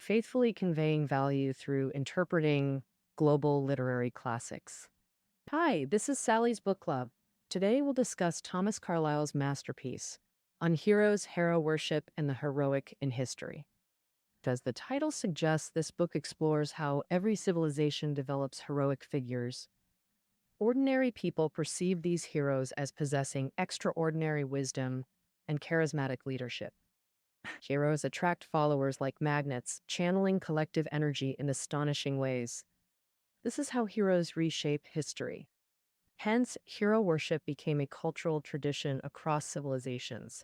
faithfully conveying value through interpreting global literary classics. Hi, this is Sally's Book Club. Today we'll discuss Thomas Carlyle's masterpiece on heroes, hero worship, and the heroic in history. As the title suggests, this book explores how every civilization develops heroic figures. Ordinary people perceive these heroes as possessing extraordinary wisdom and charismatic leadership. Heroes attract followers like magnets, channeling collective energy in astonishing ways. This is how heroes reshape history. Hence, hero worship became a cultural tradition across civilizations.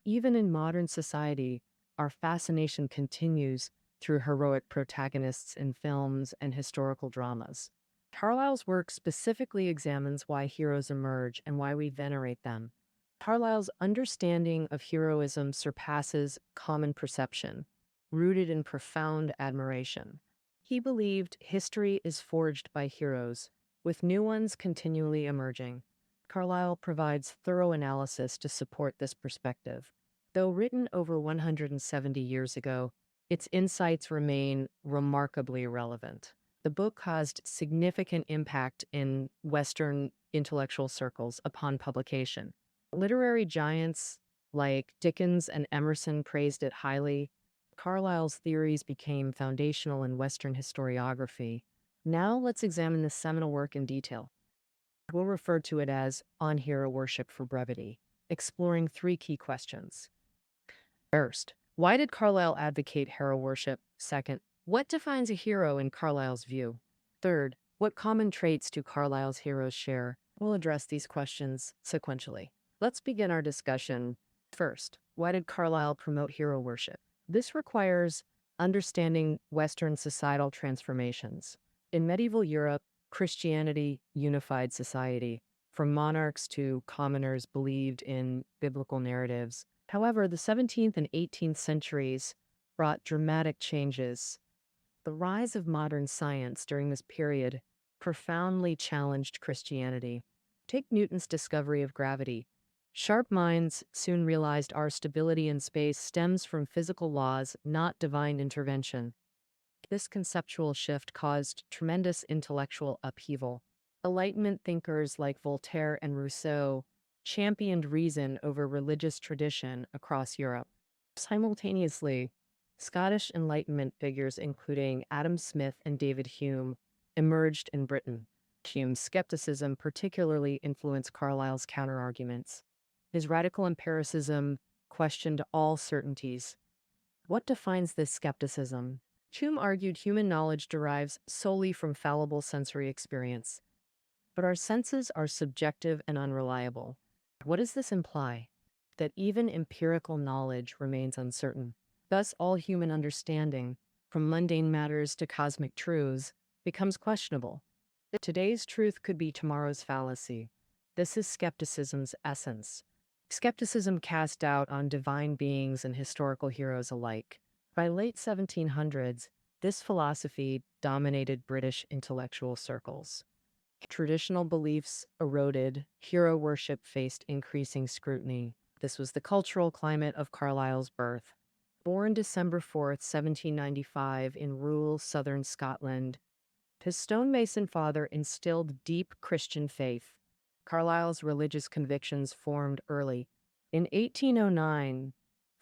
Even in modern society, our fascination continues through heroic protagonists in films and historical dramas. Carlyle's work specifically examines why heroes emerge and why we venerate them. Carlyle's understanding of heroism surpasses common perception, rooted in profound admiration. He believed history is forged by heroes, with new ones continually emerging. Carlyle provides thorough analysis to support this perspective. Though written over 170 years ago, its insights remain remarkably relevant. The book caused significant impact in Western intellectual circles upon publication. Literary giants like Dickens and Emerson praised it highly. Carlyle's theories became foundational in Western historiography. Now let's examine this seminal work in detail. We'll refer to it as On Hero Worship for brevity, exploring three key questions. First, why did Carlyle advocate hero worship? Second, what defines a hero in Carlyle's view? Third, what common traits do Carlyle's heroes share? We'll address these questions sequentially. Let's begin our discussion. First, why did Carlyle promote hero worship? This requires understanding Western societal transformations. In medieval Europe, Christianity unified society. From monarchs to commoners believed in biblical narratives. However, the 17th and 18th centuries brought dramatic changes. The rise of modern science during this period profoundly challenged Christianity. Take Newton's discovery of gravity. Sharp minds soon realized our stability in space stems from physical laws, not divine intervention. This conceptual shift caused tremendous intellectual upheaval. Enlightenment thinkers like Voltaire and Rousseau championed reason over religious tradition across Europe. Simultaneously, Scottish Enlightenment figures including Adam Smith and David Hume emerged in Britain. Hume's skepticism particularly influenced Carlyle's counterarguments. His radical empiricism questioned all certainties. What defines this skepticism? Hume argued human knowledge derives solely from fallible sensory experience. But our senses are subjective and unreliable. What does this imply? That even empirical knowledge remains uncertain. Thus, all human understanding, from mundane matters to cosmic truths, becomes questionable. Today's truth could be tomorrow's fallacy. This is skepticism's essence. Skepticism cast doubt on divine beings and historical heroes alike. By late 1700s, this philosophy dominated British intellectual circles. Traditional beliefs eroded, hero worship faced increasing scrutiny. This was the cultural climate of Carlyle's birth. Born December 4th, 1795, in rural southern Scotland, his stonemason father instilled deep Christian faith. Carlyle's religious convictions formed early. In 1809,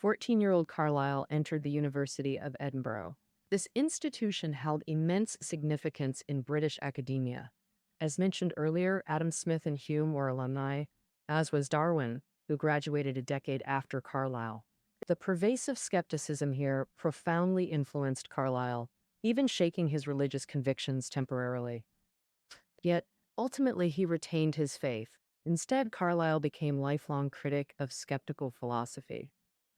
14-year-old Carlyle entered the University of Edinburgh. This institution held immense significance in British academia. As mentioned earlier, Adam Smith and Hume were alumni, as was Darwin, who graduated a decade after Carlyle. The pervasive skepticism here profoundly influenced Carlyle, even shaking his religious convictions temporarily. Yet, ultimately, he retained his faith. Instead, Carlyle became a lifelong critic of skeptical philosophy.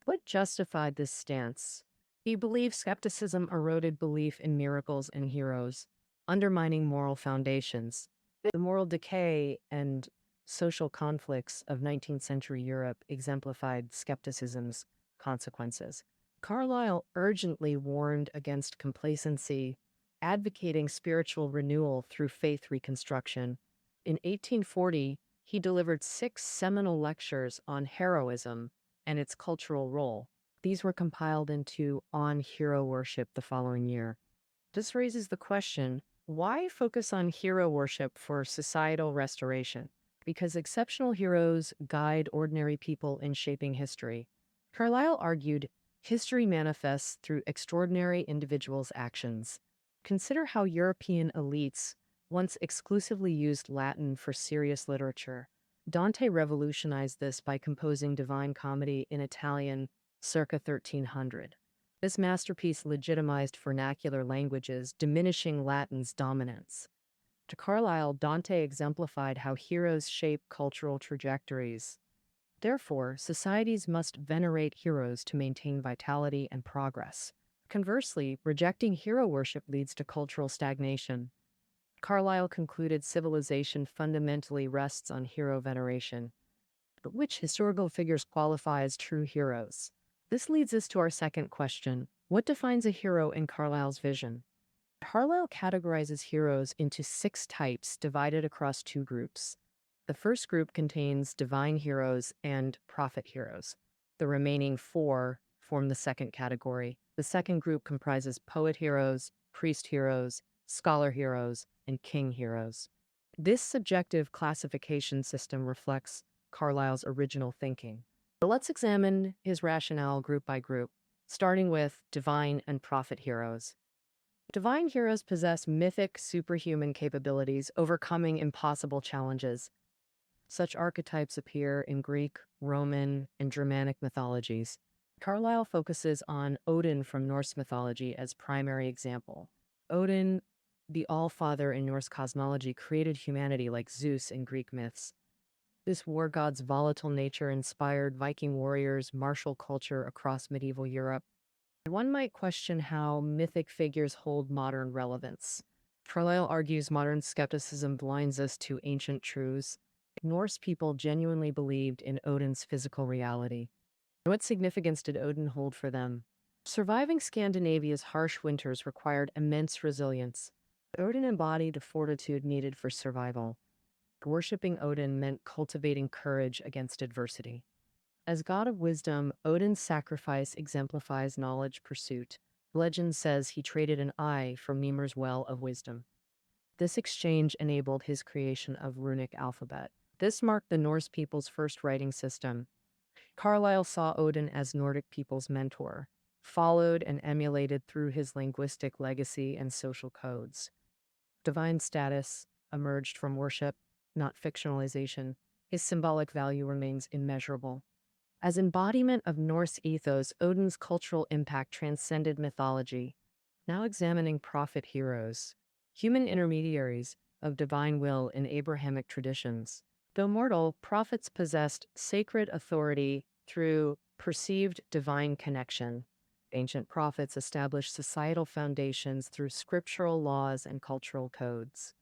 What justified this stance? He believed skepticism eroded belief in miracles and heroes, undermining moral foundations. The moral decay and social conflicts of 19th century Europe exemplified skepticism's consequences. Carlyle urgently warned against complacency, advocating spiritual renewal through faith reconstruction. In 1840, he delivered 6 seminal lectures on heroism and its cultural role. These were compiled into On Hero Worship the following year. This raises the question, why focus on hero worship for societal restoration? Because exceptional heroes guide ordinary people in shaping history. Carlyle argued, history manifests through extraordinary individuals' actions. Consider how European elites once exclusively used Latin for serious literature. Dante revolutionized this by composing Divine Comedy in Italian circa 1300. This masterpiece legitimized vernacular languages, diminishing Latin's dominance. To Carlyle, Dante exemplified how heroes shape cultural trajectories. Therefore, societies must venerate heroes to maintain vitality and progress. Conversely, rejecting hero worship leads to cultural stagnation. Carlyle concluded civilization fundamentally rests on hero veneration. But which historical figures qualify as true heroes? This leads us to our second question. What defines a hero in Carlyle's vision? Carlyle categorizes heroes into 6 types divided across 2 groups. The first group contains divine heroes and prophet heroes. The remaining 4 form the second category. The second group comprises poet heroes, priest heroes, scholar heroes, and king heroes. This subjective classification system reflects Carlyle's original thinking. So let's examine his rationale group by group, starting with divine and prophet heroes. Divine heroes possess mythic, superhuman capabilities, overcoming impossible challenges. Such archetypes appear in Greek, Roman, and Germanic mythologies. Carlyle focuses on Odin from Norse mythology as primary example. Odin, the All-Father in Norse cosmology, created humanity like Zeus in Greek myths. This war god's volatile nature inspired Viking warriors' martial culture across medieval Europe. One might question how mythic figures hold modern relevance. Carlyle argues modern skepticism blinds us to ancient truths. Norse people genuinely believed in Odin's physical reality. What significance did Odin hold for them? Surviving Scandinavia's harsh winters required immense resilience. Odin embodied the fortitude needed for survival. Worshipping Odin meant cultivating courage against adversity. As god of wisdom, Odin's sacrifice exemplifies knowledge pursuit. Legend says he traded an eye for Mimir's well of wisdom. This exchange enabled his creation of runic alphabet. This marked the Norse people's first writing system. Carlyle saw Odin as Nordic people's mentor, followed and emulated through his linguistic legacy and social codes. Divine status emerged from worship, not fictionalization. His symbolic value remains immeasurable. As embodiment of Norse ethos, Odin's cultural impact transcended mythology. Now examining prophet heroes, human intermediaries of divine will in Abrahamic traditions. Though mortal, prophets possessed sacred authority through perceived divine connection. Ancient prophets established societal foundations through scriptural laws and cultural codes.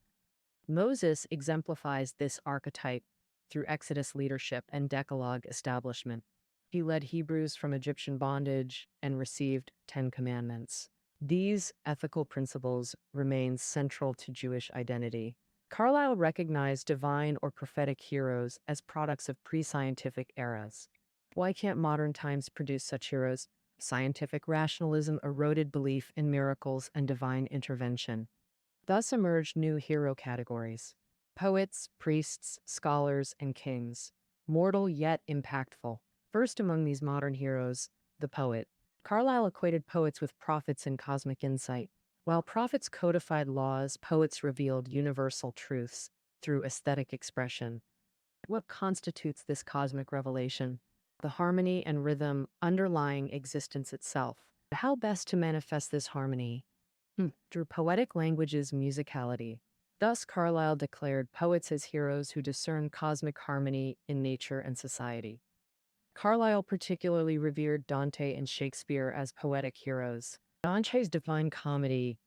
Moses exemplifies this archetype through Exodus leadership and Decalogue establishment. He led Hebrews from Egyptian bondage and received 10 commandments. These ethical principles remain central to Jewish identity. Carlyle recognized divine or prophetic heroes as products of pre-scientific eras. Why can't modern times produce such heroes? Scientific rationalism eroded belief in miracles and divine intervention. Thus emerged new hero categories: poets, priests, scholars, and kings. Mortal yet impactful. First among these modern heroes, the poet. Carlyle equated poets with prophets in cosmic insight. While prophets codified laws, poets revealed universal truths through aesthetic expression. What constitutes this cosmic revelation? The harmony and rhythm underlying existence itself. How best to manifest this harmony? Through poetic language's musicality. Thus, Carlyle declared poets as heroes who discern cosmic harmony in nature and society. Carlyle particularly revered Dante and Shakespeare as poetic heroes. Dante's Divine Comedy,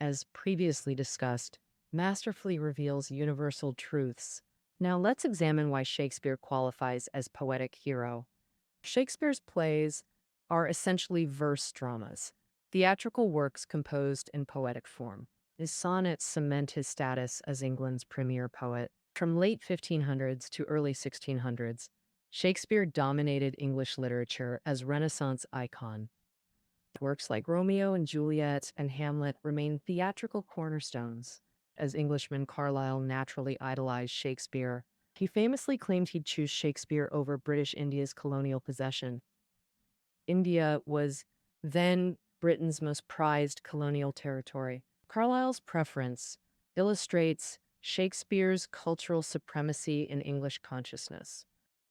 as previously discussed, masterfully reveals universal truths. Now let's examine why Shakespeare qualifies as poetic hero. Shakespeare's plays are essentially verse dramas, theatrical works composed in poetic form. His sonnets cement his status as England's premier poet. From late 1500s to early 1600s, Shakespeare dominated English literature as Renaissance icon. Works like Romeo and Juliet and Hamlet remain theatrical cornerstones. As Englishman Carlyle naturally idolized Shakespeare, he famously claimed he'd choose Shakespeare over British India's colonial possession. India was then Britain's most prized colonial territory. Carlyle's preference illustrates Shakespeare's cultural supremacy in English consciousness.